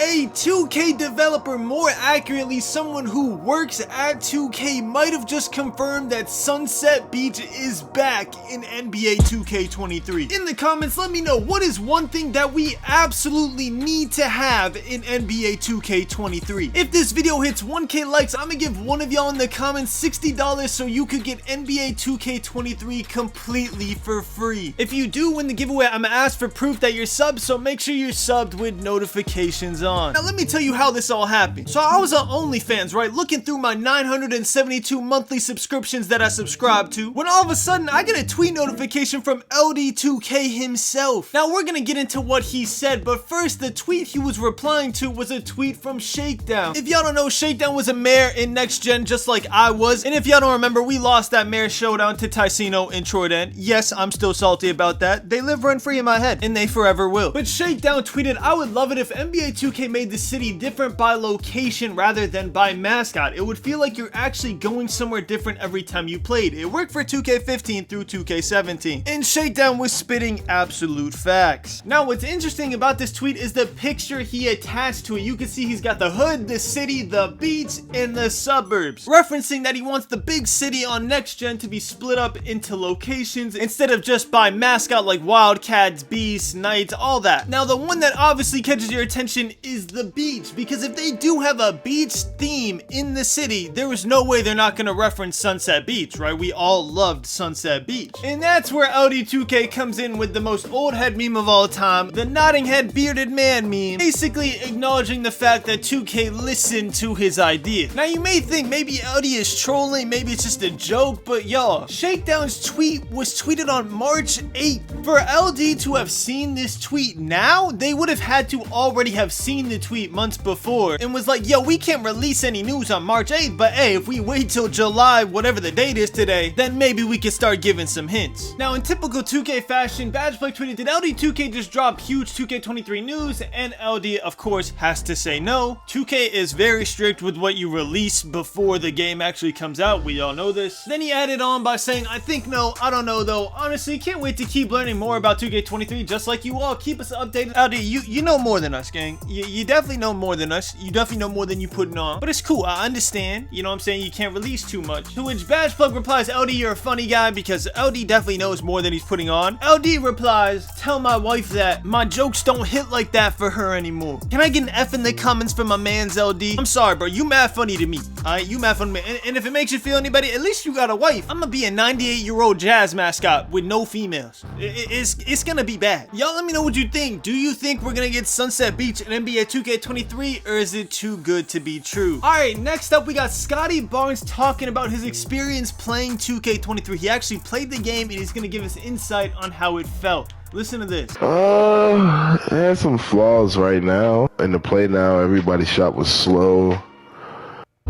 A 2K developer, more accurately someone who works at 2K, might have just confirmed that Sunset Beach is back in NBA 2K23. In the comments, let me know, what is one thing that we absolutely need to have in NBA 2K23? If this video hits 1K likes, I'm gonna give one of y'all in the comments $60 so you could get NBA 2K23 completely for free. If you do win the giveaway, I'm gonna ask for proof that you're subbed, so make sure you're subbed with notifications on. Now let me tell you how this all happened. So I was on OnlyFans, right, looking through my 972 monthly subscriptions that I subscribe to, when all of a sudden I get a tweet notification from LD2K himself. Now we're gonna get into what he said, but first, the tweet he was replying to was a tweet from Shakedown. If y'all don't know, Shakedown was a mayor in Next Gen just like I was, and if y'all don't remember, we lost that mayor showdown to Ticino in Troyden. Yes, I'm still salty about that. They live rent-free in my head, and they forever will. But Shakedown tweeted, "I would love it if NBA 2K made the city different by location rather than by mascot. It would feel like you're actually going somewhere different every time you played. It worked for 2K15 through 2K17. And Shakedown was spitting absolute facts. Now, what's interesting about this tweet is the picture he attached to it. You can see he's got the hood, the city, the beach, and the suburbs, referencing that he wants the big city on Next Gen to be split up into locations instead of just by mascot like Wildcats, Beasts, Knights, all that. Now, the one that obviously catches your attention is the beach, because if they do have a beach theme in the city, there is no way they're not going to reference Sunset Beach, right? We all loved Sunset Beach. And that's where LD2K comes in with the most old head meme of all time, the nodding head bearded man meme, basically acknowledging the fact that 2K listened to his idea. Now, you may think maybe LD is trolling, maybe it's just a joke, but y'all, Shakedown's tweet was tweeted on March 8th. For LD to have seen this tweet now, they would have had to already have seen the tweet months before and was like, yo, we can't release any news on March 8th, but hey, if we wait till July, whatever the date is today, then maybe we can start giving some hints. Now, in typical 2K fashion, Badgeplay tweeted, did LD2K just drop huge 2K23 news? And LD, of course, has to say no. 2K is very strict with what you release before the game actually comes out. We all know this. Then he added on by saying, I think no, I don't know though. Honestly, can't wait to keep learning more about 2K23, just like you all. Keep us updated. LD, you know more than us, gang. You definitely know more than us. You definitely know more than you putting on. But it's cool, I understand. You know what I'm saying? You can't release too much. To which Badgeplug replies, LD, you're a funny guy, because LD definitely knows more than he's putting on. LD replies, tell my wife that my jokes don't hit like that for her anymore. Can I get an F in the comments from my man's LD? I'm sorry, bro. You mad funny to me. Alright, you mad funny to me. And if it makes you feel any better, at least you got a wife. I'm gonna be a 98-year-old jazz mascot with no females. It's gonna be bad. Y'all let me know what you think. Do you think we're gonna get Sunset Beach in NBA 2K23, or is it too good to be true? Alright, next up we got Scotty Barnes talking about his experience playing 2K23. He actually played the game and he's gonna give us insight on how it felt. Listen to this. It had some flaws right now. In the play now, everybody's shot was slow.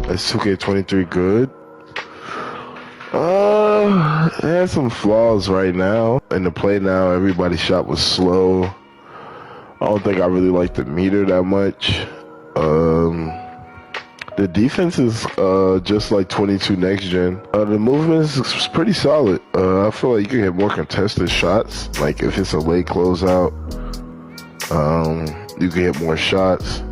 Is 2K23 good? It had some flaws right now. In the play now, everybody's shot was slow. I don't think I really like the meter that much. The defense is just like 22 Next Gen. The movement is pretty solid. I feel like you can hit more contested shots. Like if it's a late closeout, you can hit more shots.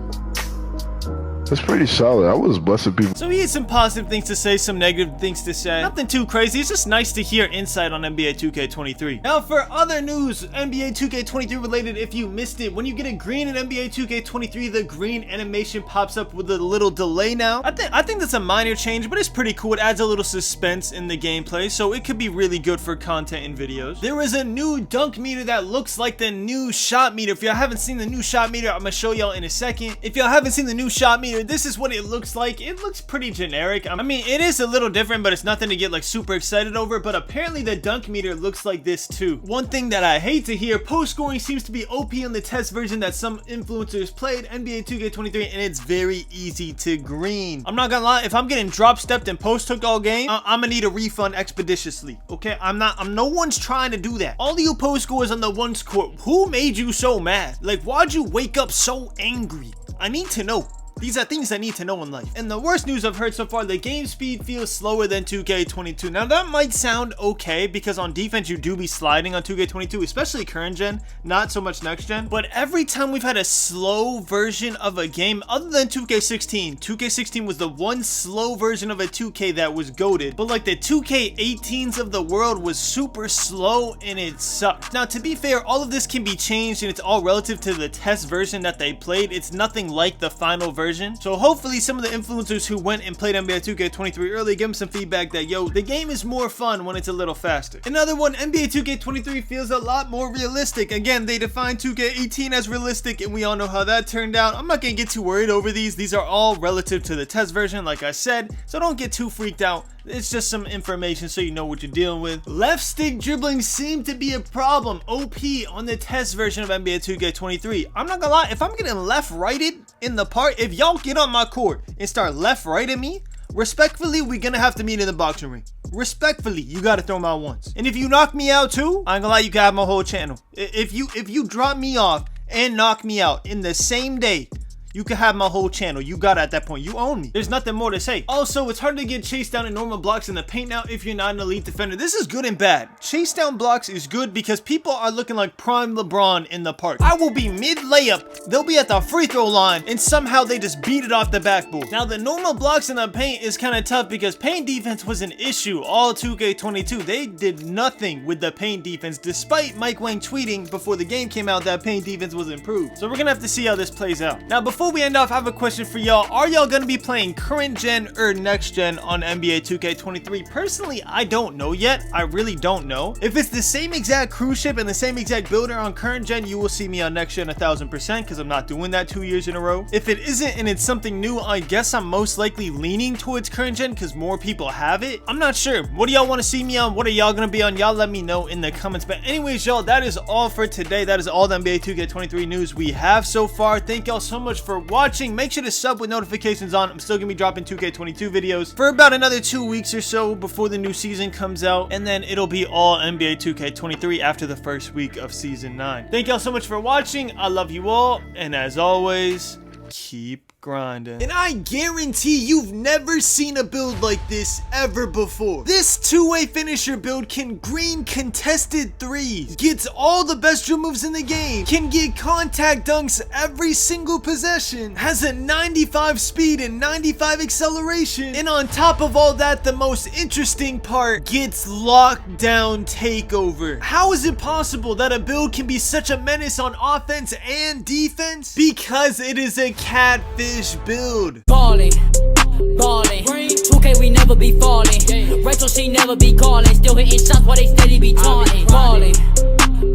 It's pretty solid. I was busting people. So he had some positive things to say, some negative things to say. Nothing too crazy. It's just nice to hear insight on NBA 2K23. Now for other news, NBA 2K23 related, if you missed it, when you get a green in NBA 2K23, the green animation pops up with a little delay now. I think that's a minor change, but it's pretty cool. It adds a little suspense in the gameplay, so it could be really good for content and videos. There is a new dunk meter that looks like the new shot meter. If y'all haven't seen the new shot meter, I'm gonna show y'all in a second. If y'all haven't seen the new shot meter, this is what it looks like. It looks pretty generic. I mean, it is a little different, but it's nothing to get like super excited over. But apparently the dunk meter looks like this too. One thing that I hate to hear, post scoring seems to be OP on the test version that some influencers played, NBA 2K23, and it's very easy to green. I'm not gonna lie, if I'm getting drop stepped and post hooked all game, I'm gonna need a refund expeditiously. Okay, no one's trying to do that. All of you post scores on the one score, who made you so mad? Like, why'd you wake up so angry? I need to know. These are things I need to know in life. And the worst news I've heard so far, the game speed feels slower than 2K22. Now that might sound okay because on defense you do be sliding on 2K22, especially current gen, not so much next gen. But every time we've had a slow version of a game, other than 2K16, 2K16 was the one slow version of a 2K that was goated. But like the 2K18s of the world was super slow and it sucked. Now to be fair, all of this can be changed and it's all relative to the test version that they played. It's nothing like the final version. So hopefully some of the influencers who went and played NBA 2K23 early, give them some feedback that, yo, the game is more fun when it's a little faster. Another one, NBA 2K23 feels a lot more realistic. Again, they define 2K18 as realistic and we all know how that turned out. I'm not gonna get too worried over these. These are all relative to the test version, like I said, so don't get too freaked out. It's just some information so you know what you're dealing with. Left stick dribbling seemed to be a problem. OP on the test version of NBA 2K23. I'm not gonna lie, if I'm getting left righted in the part, if y'all get on my court and start left righting me, respectfully, we're gonna have to meet in the boxing ring. Respectfully, you gotta throw me out once. And if you knock me out too, I ain't gonna lie, you can have my whole channel. If you drop me off and knock me out in the same day, you can have my whole channel. You got it at that point. You own me. There's nothing more to say. Also, it's hard to get chased down in normal blocks in the paint now if you're not an elite defender. This is good and bad. Chase down blocks is good because people are looking like prime LeBron in the park. I will be mid layup. They'll be at the free throw line and somehow they just beat it off the backboard. Now, the normal blocks in the paint is kind of tough because paint defense was an issue all 2K22. They did nothing with the paint defense despite Mike Wang tweeting before the game came out that paint defense was improved. So we're going to have to see how this plays out. Now, before we end off, I have a question for y'all. Are y'all gonna be playing current gen or next gen on NBA 2K23? Personally, I don't know yet. I really don't know. If it's the same exact cruise ship and the same exact builder on current gen, you will see me on next gen 1000% because I'm not doing that 2 years in a row. If it isn't and it's something new, I guess I'm most likely leaning towards current gen because more people have it. I'm not sure. What do y'all want to see me on? What are y'all gonna be on? Y'all let me know in the comments. But anyways, y'all, that is all for today. That is all the NBA 2K23 news we have so far. Thank y'all so much for watching. Make sure to sub with notifications on. I'm still gonna be dropping 2K22 videos for about another 2 weeks or so before the new season comes out, and then it'll be all NBA 2K23 after the first week of season 9. Thank y'all so much for watching. I love you all, and as always, keep grinding. And I guarantee you've never seen a build like this ever before. This two-way finisher build can green contested threes, gets all the best drill moves in the game, can get contact dunks every single possession, has a 95 speed and 95 acceleration, and on top of all that, the most interesting part, gets lockdown takeover. How is it possible that a build can be such a menace on offense and defense? Because it is a catfish build. Ballin', 2K we never be falling. Rachel she never be calling. Still hitting shots while they steady be taunting. Ballin',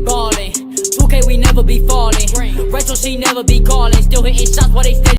2K we never be falling. Rachel she never be calling. Still hitting shots while they steady